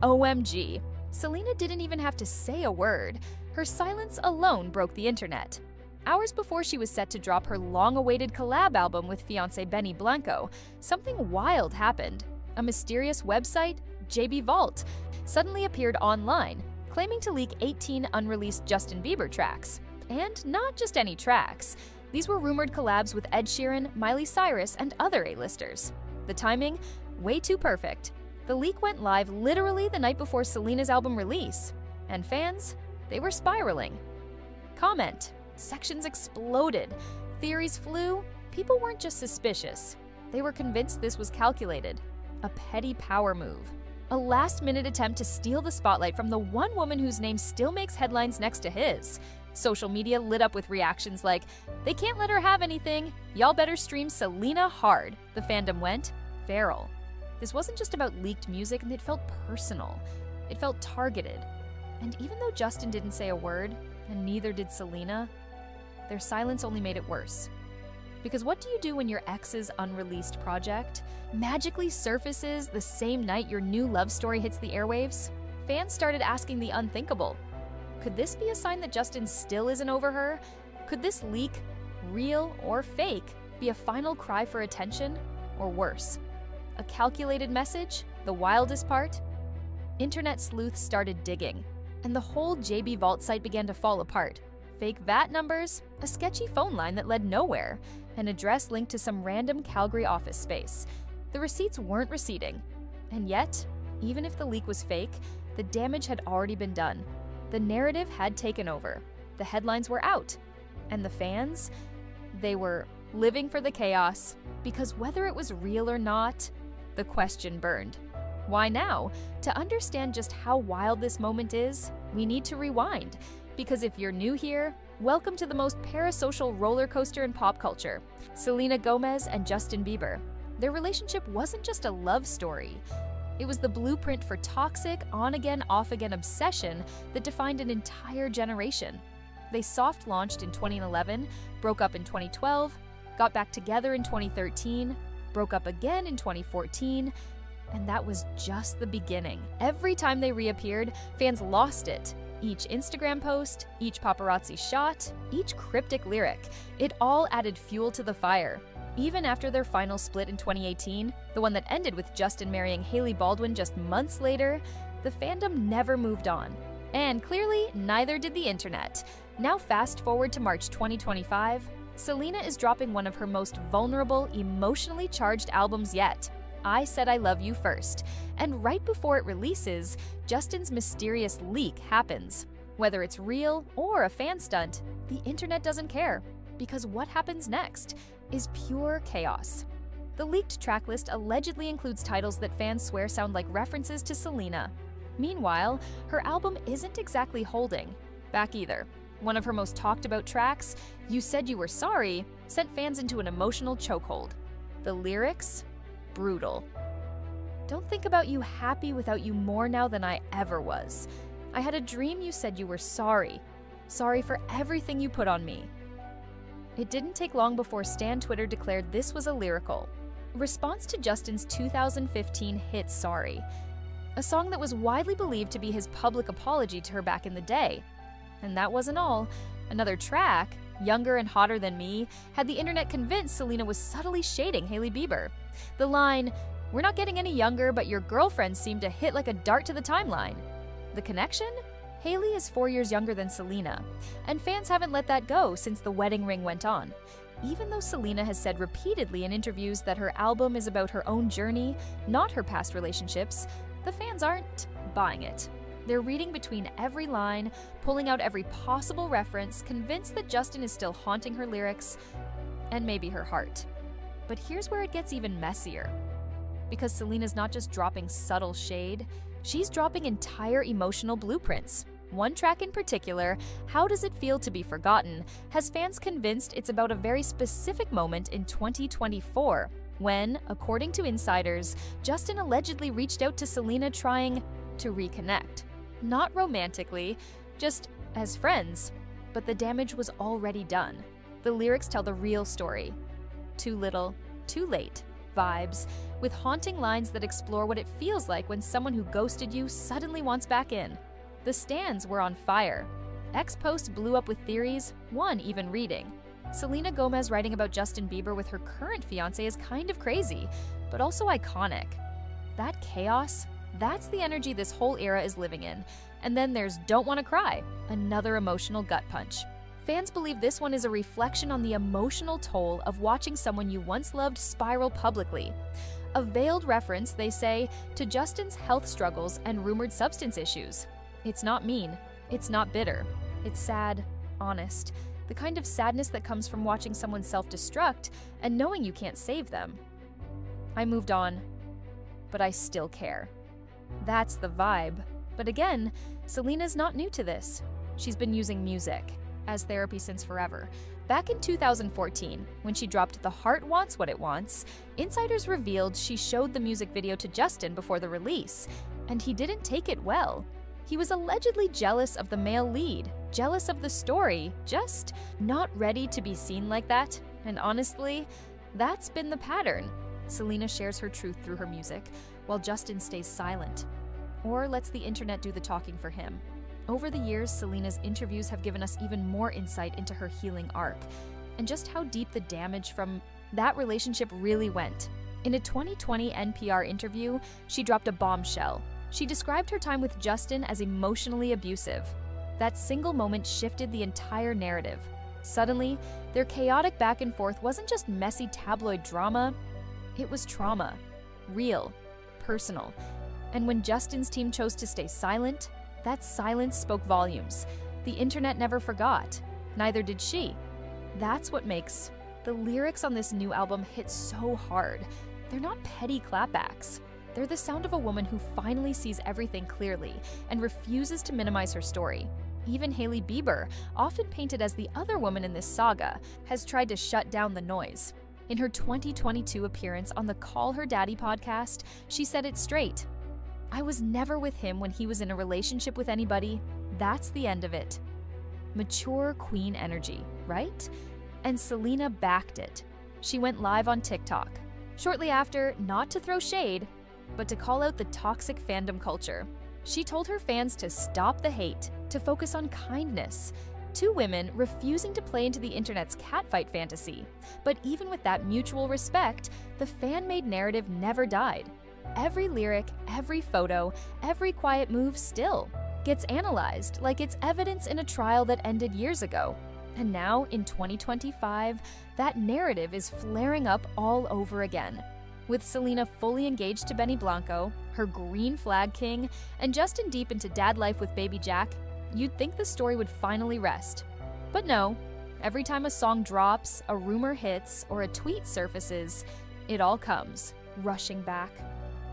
OMG, Selena didn't even have to say a word. Her silence alone broke the internet. Hours before she was set to drop her long-awaited collab album with fiancé Benny Blanco, something wild happened. A mysterious website, JB Vault, suddenly appeared online, claiming to leak 18 unreleased Justin Bieber tracks. And not just any tracks. These were rumored collabs with Ed Sheeran, Miley Cyrus, and other A-listers. The timing? Way too perfect. The leak went live literally the night before Selena's album release. And fans? They were spiraling. Comment. Sections exploded. Theories flew. People weren't just suspicious. They were convinced this was calculated. A petty power move. A last-minute attempt to steal the spotlight from the one woman whose name still makes headlines next to his. Social media lit up with reactions like, "They can't let her have anything. Y'all better stream Selena hard." The fandom went feral. This wasn't just about leaked music, and it felt personal. It felt targeted. And even though Justin didn't say a word, and neither did Selena, their silence only made it worse. Because what do you do when your ex's unreleased project magically surfaces the same night your new love story hits the airwaves? Fans started asking the unthinkable. Could this be a sign that Justin still isn't over her? Could this leak, real or fake, be a final cry for attention? Or worse, a calculated message? The wildest part? Internet sleuths started digging, and the whole JB Vault site began to fall apart. Fake VAT numbers, a sketchy phone line that led nowhere, an address linked to some random Calgary office space. The receipts weren't receding. And yet, even if the leak was fake, the damage had already been done. The narrative had taken over. The headlines were out. And the fans? They were living for the chaos, because whether it was real or not, the question burned. Why now? To understand just how wild this moment is, we need to rewind. Because if you're new here, welcome to the most parasocial roller coaster in pop culture, Selena Gomez and Justin Bieber. Their relationship wasn't just a love story. It was the blueprint for toxic, on-again, off-again obsession that defined an entire generation. They soft-launched in 2011, broke up in 2012, got back together in 2013, broke up again in 2014, and that was just the beginning. Every time they reappeared, fans lost it. Each Instagram post, each paparazzi shot, each cryptic lyric, it all added fuel to the fire. Even after their final split in 2018, the one that ended with Justin marrying Hailey Baldwin just months later, the fandom never moved on. And clearly, neither did the internet. Now fast forward to March 2025, Selena is dropping one of her most vulnerable, emotionally charged albums yet, I Said I Love You First. And right before it releases, Justin's mysterious leak happens. Whether it's real or a fan stunt, the internet doesn't care. Because what happens next is pure chaos. The leaked tracklist allegedly includes titles that fans swear sound like references to Selena. Meanwhile, her album isn't exactly holding back either. One of her most talked about tracks, You Said You Were Sorry, sent fans into an emotional chokehold. The lyrics? Brutal. Don't think about you happy without you more now than I ever was. I had a dream you said you were sorry. Sorry for everything you put on me. It didn't take long before Stan Twitter declared this was a lyrical response to Justin's 2015 hit Sorry, a song that was widely believed to be his public apology to her back in the day. And that wasn't all. Another track, Younger and Hotter Than Me, had the internet convinced Selena was subtly shading Hailey Bieber. The line, "We're not getting any younger, but your girlfriend seemed to hit like a dart to the timeline." The connection? Hailey is 4 years younger than Selena, and fans haven't let that go since the wedding ring went on. Even though Selena has said repeatedly in interviews that her album is about her own journey, not her past relationships, the fans aren't buying it. They're reading between every line, pulling out every possible reference, convinced that Justin is still haunting her lyrics and maybe her heart. But here's where it gets even messier. Because Selena's not just dropping subtle shade, she's dropping entire emotional blueprints. One track in particular, How Does It Feel to Be Forgotten, has fans convinced it's about a very specific moment in 2024, when, according to insiders, Justin allegedly reached out to Selena trying to reconnect. Not romantically, just as friends. But the damage was already done. The lyrics tell the real story. Too little, too late. vibes, with haunting lines that explore what it feels like when someone who ghosted you suddenly wants back in. The stans were on fire. X posts blew up with theories, one even reading. Selena Gomez writing about Justin Bieber with her current fiancé is kind of crazy, but also iconic. That chaos, that's the energy this whole era is living in. And then there's Don't Wanna Cry, another emotional gut punch. Fans believe this one is a reflection on the emotional toll of watching someone you once loved spiral publicly. A veiled reference, they say, to Justin's health struggles and rumored substance issues. It's not mean, it's not bitter. It's sad, honest, the kind of sadness that comes from watching someone self-destruct and knowing you can't save them. I moved on, but I still care. That's the vibe. But again, Selena's not new to this. She's been using music as therapy since forever. Back in 2014, when she dropped The Heart Wants What It Wants, insiders revealed she showed the music video to Justin before the release, and he didn't take it well. He was allegedly jealous of the male lead, jealous of the story, just not ready to be seen like that. And honestly, that's been the pattern. Selena shares her truth through her music, while Justin stays silent, or lets the internet do the talking for him. Over the years, Selena's interviews have given us even more insight into her healing arc, and just how deep the damage from that relationship really went. In a 2020 NPR interview, she dropped a bombshell. She described her time with Justin as emotionally abusive. That single moment shifted the entire narrative. Suddenly, their chaotic back and forth wasn't just messy tabloid drama, it was trauma. Real, personal. And when Justin's team chose to stay silent, that silence spoke volumes. The internet never forgot. Neither did she. That's what makes the lyrics on this new album hit so hard. They're not petty clapbacks. They're the sound of a woman who finally sees everything clearly and refuses to minimize her story. Even Hailey Bieber, often painted as the other woman in this saga, has tried to shut down the noise. In her 2022 appearance on the Call Her Daddy podcast, she said it straight. "I was never with him when he was in a relationship with anybody. That's the end of it." Mature queen energy, right? And Selena backed it. She went live on TikTok. Shortly after, not to throw shade, but to call out the toxic fandom culture. She told her fans to stop the hate, to focus on kindness. Two women refusing to play into the internet's catfight fantasy. But even with that mutual respect, the fan-made narrative never died. Every lyric, every photo, every quiet move still gets analyzed like it's evidence in a trial that ended years ago. And now, in 2025, that narrative is flaring up all over again. With Selena fully engaged to Benny Blanco, her green flag king, and Justin deep into dad life with baby Jack, you'd think the story would finally rest. But no, every time a song drops, a rumor hits, or a tweet surfaces, it all comes rushing back.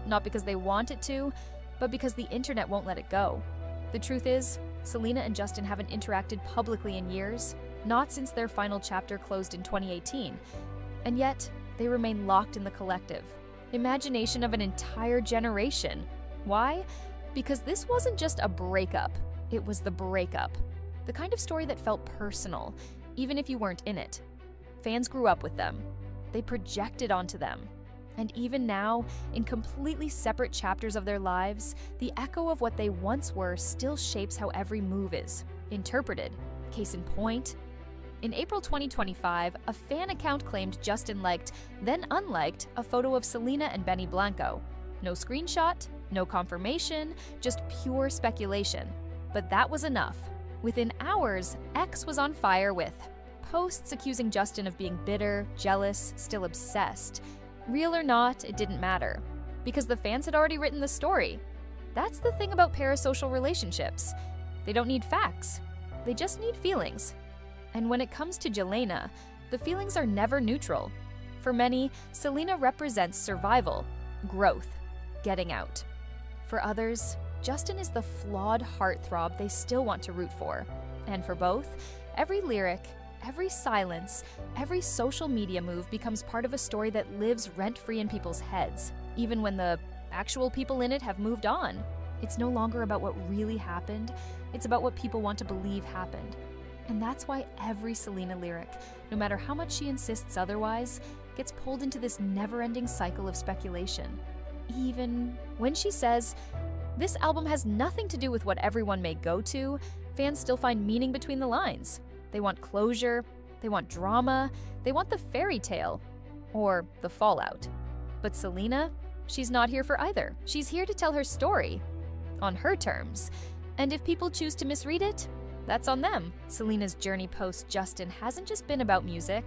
Not because they want it to, but because the internet won't let it go. The truth is, Selena and Justin haven't interacted publicly in years, not since their final chapter closed in 2018. And yet, they remain locked in the collective imagination of an entire generation. Why? Because this wasn't just a breakup, it was the breakup. The kind of story that felt personal, even if you weren't in it. Fans grew up with them. They projected onto them. And even now, in completely separate chapters of their lives, the echo of what they once were still shapes how every move is interpreted. Case in point, in April 2025, a fan account claimed Justin liked, then unliked, a photo of Selena and Benny Blanco. No screenshot, no confirmation, just pure speculation. But that was enough. Within hours, X was on fire with posts accusing Justin of being bitter, jealous, still obsessed. Real or not, it didn't matter, because the fans had already written the story. That's the thing about parasocial relationships. They don't need facts, they just need feelings. And when it comes to Jelena, the feelings are never neutral. For many, Selena represents survival, growth, getting out. For others, Justin is the flawed heartthrob they still want to root for. And for both, every lyric, every silence, every social media move becomes part of a story that lives rent-free in people's heads, even when the actual people in it have moved on. It's no longer about what really happened, it's about what people want to believe happened. And that's why every Selena lyric, no matter how much she insists otherwise, gets pulled into this never-ending cycle of speculation. Even when she says, "This album has nothing to do with what everyone may go to," fans still find meaning between the lines. They want closure, they want drama, they want the fairy tale, or the fallout. But Selena, she's not here for either. She's here to tell her story, on her terms. And if people choose to misread it, that's on them. Selena's journey post-Justin hasn't just been about music,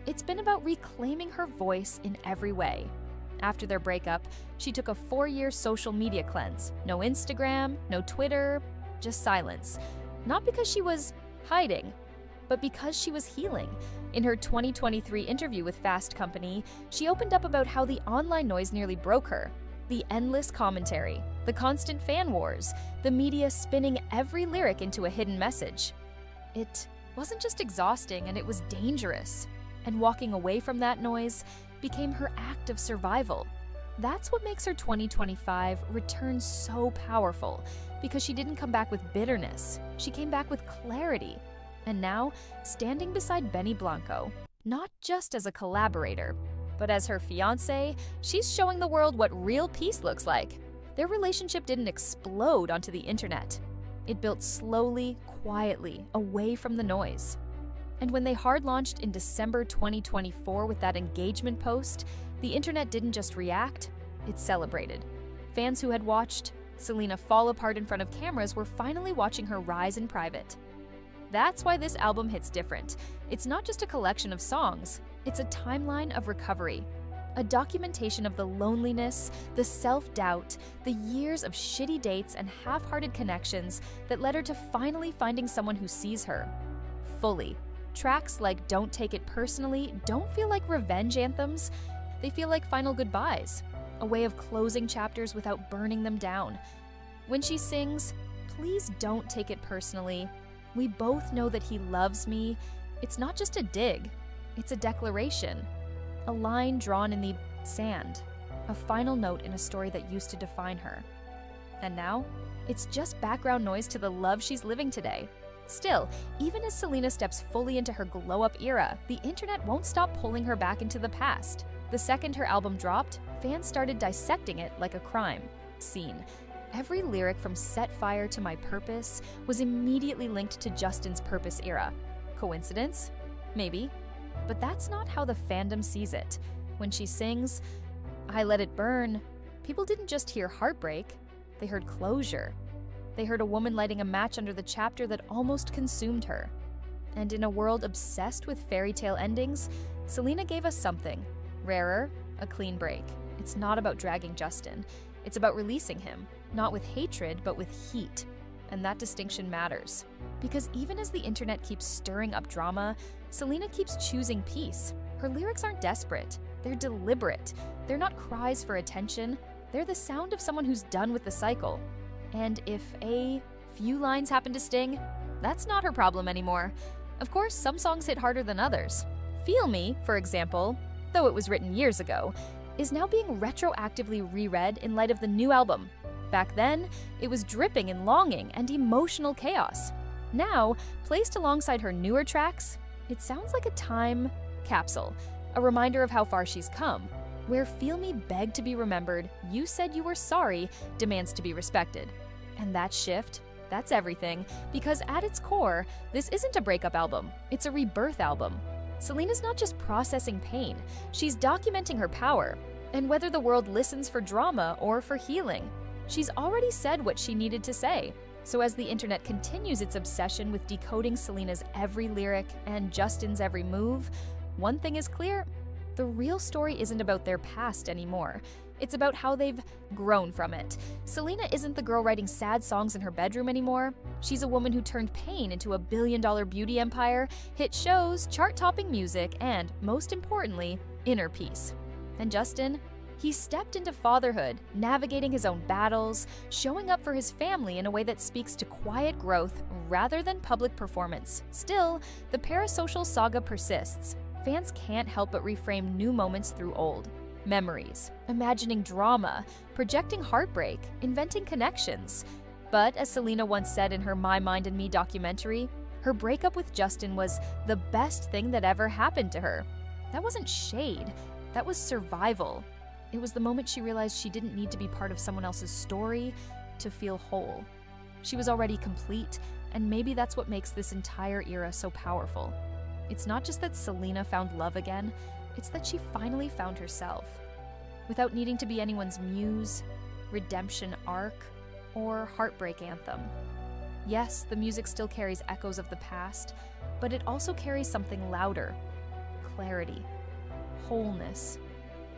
it's been about reclaiming her voice in every way. After their breakup, she took a 4-year social media cleanse. No Instagram, no Twitter, just silence. Not because she was hiding, but because she was healing. In her 2023 interview with Fast Company, she opened up about how the online noise nearly broke her. The endless commentary, the constant fan wars, the media spinning every lyric into a hidden message. It wasn't just exhausting, and it was dangerous. And walking away from that noise became her act of survival. That's what makes her 2025 return so powerful, because she didn't come back with bitterness. She came back with clarity. And now, standing beside Benny Blanco, not just as a collaborator, but as her fiancé, she's showing the world what real peace looks like. Their relationship didn't explode onto the internet. It built slowly, quietly, away from the noise. And when they hard launched in December 2024 with that engagement post, the internet didn't just react, it celebrated. Fans who had watched Selena fall apart in front of cameras were finally watching her rise in private. That's why this album hits different. It's not just a collection of songs, it's a timeline of recovery. A documentation of the loneliness, the self-doubt, the years of shitty dates and half-hearted connections that led her to finally finding someone who sees her fully. Tracks like Don't Take It Personally don't feel like revenge anthems. They feel like final goodbyes, a way of closing chapters without burning them down. When she sings, "Please don't take it personally. We both know that he loves me," it's not just a dig, it's a declaration. A line drawn in the sand, a final note in a story that used to define her. And now, it's just background noise to the love she's living today. Still, even as Selena steps fully into her glow-up era, the internet won't stop pulling her back into the past. The second her album dropped, fans started dissecting it like a crime scene. Every lyric from Set Fire to My Purpose was immediately linked to Justin's Purpose era. Coincidence? Maybe. But that's not how the fandom sees it. When she sings, "I Let It Burn," people didn't just hear heartbreak, they heard closure. They heard a woman lighting a match under the chapter that almost consumed her. And in a world obsessed with fairy tale endings, Selena gave us something rarer, a clean break. It's not about dragging Justin. It's about releasing him, not with hatred, but with heat. And that distinction matters. Because even as the internet keeps stirring up drama, Selena keeps choosing peace. Her lyrics aren't desperate, they're deliberate. They're not cries for attention, they're the sound of someone who's done with the cycle. And if a few lines happen to sting, that's not her problem anymore. Of course, some songs hit harder than others. Feel Me, for example, though it was written years ago, is now being retroactively reread in light of the new album. Back then, it was dripping in longing and emotional chaos. Now, placed alongside her newer tracks, it sounds like a time capsule, a reminder of how far she's come. Where Feel Me begged to be remembered, You Said You Were Sorry demands to be respected. And that shift, that's everything, because at its core, this isn't a breakup album, it's a rebirth album. Selena's not just processing pain, she's documenting her power. And whether the world listens for drama or for healing, she's already said what she needed to say. So as the internet continues its obsession with decoding Selena's every lyric and Justin's every move, one thing is clear: the real story isn't about their past anymore. It's about how they've grown from it. Selena isn't the girl writing sad songs in her bedroom anymore. She's a woman who turned pain into a billion-dollar beauty empire, hit shows, chart-topping music, and, most importantly, inner peace. And Justin? He stepped into fatherhood, navigating his own battles, showing up for his family in a way that speaks to quiet growth rather than public performance. Still, the parasocial saga persists. Fans can't help but reframe new moments through old memories, imagining drama, projecting heartbreak, inventing connections. But as Selena once said in her My Mind and Me documentary, her breakup with Justin was the best thing that ever happened to her. That wasn't shade, that was survival. It was the moment she realized she didn't need to be part of someone else's story to feel whole. She was already complete, and maybe that's what makes this entire era so powerful. It's not just that Selena found love again, it's that she finally found herself. Without needing to be anyone's muse, redemption arc, or heartbreak anthem. Yes, the music still carries echoes of the past, but it also carries something louder: clarity, wholeness,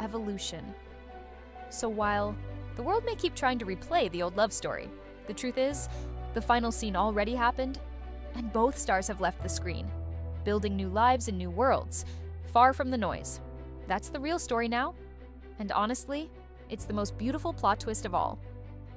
evolution. So while the world may keep trying to replay the old love story, the truth is, the final scene already happened, and both stars have left the screen, building new lives in new worlds, far from the noise. That's the real story now, and honestly, it's the most beautiful plot twist of all.